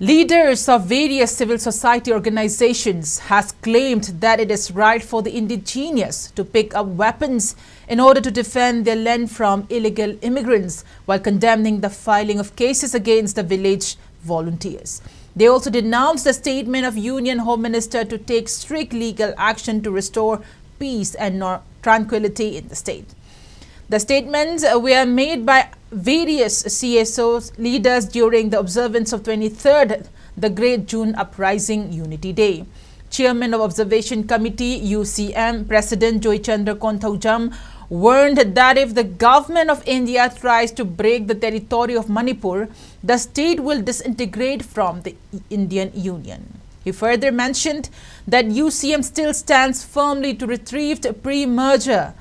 Leaders of various civil society organizations has claimed that it is right for the indigenous to pick up weapons in order to defend their land from illegal immigrants, while condemning the filing of cases against the village volunteers. They also denounced the statement of Union Home Minister to take strict legal action to restore peace and tranquility in the state. The statements were made by various CSO leaders during the observance of 23rd, the Great June Uprising Unity Day. Chairman of Observation Committee UCM President Joy Chandra Konthaujam warned that if the government of India tries to break the territory of Manipur, the state will disintegrate from the Indian Union. He further mentioned that UCM still stands firmly to retrieve pre-merger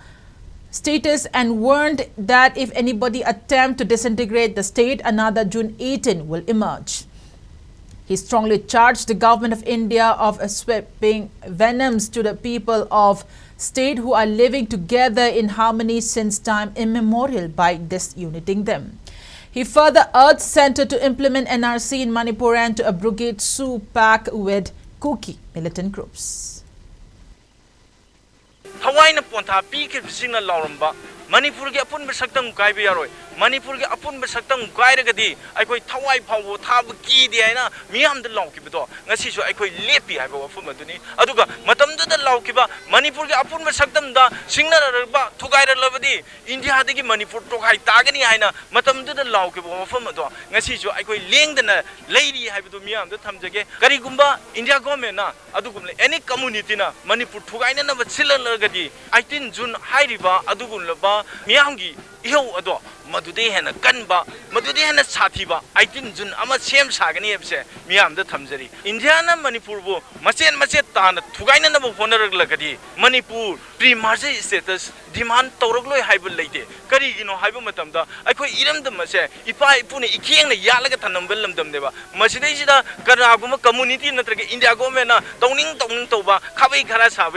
status and warned that if anybody attempt to disintegrate the state, another June 18 will emerge. He strongly charged the government of India of sweeping venoms to the people of state who are living together in harmony since time immemorial by disuniting them. He further urged Centre to implement NRC in Manipur and to abrogate Sioux Pact with Kuki militant groups. Hawaii Ponta Peak Sina Lauramba, Manipur get upon Besaktam Gaibiaroi, Manipur get upon Besaktam Gairagadi, I quite Hawaii Power, Tab Ki Diana, Miam the Laukibato, Nasisho, I quite Lepi, I go for Matuni, Aduga, Matam the Laukiba, Manipur get upon Besaktam da, Singer to Gaira Lavadi, India had to give Manipur to Hai Tagani Aina, Matam the Laukiba for Mato, Nasisho, I quite laying the lady Habidumiam, the Tamjake, Garigumba, India Gomena, Adugum, any community na, Manipur to Gaina of Silan I think June Hairiba, Adugun Laba, Miangi, Iho Ado, Madude and a Ganba, Madude and a Satiba, I think June Ama Shem Sagani Epse, Miam the Tamzeri. Indiana Manipur, Masen Masetan, Tugaina of Honor Lagadi, Manipur, pre-Marse status, demand Toroglo Hybel lady, Kari, Hybomatamda, I could eat them the Mase, if I put a king Yalagatanum Willem them deva, Masidejida, Karaguma community, India Gomena, Downing Toba, Kavi Karasa,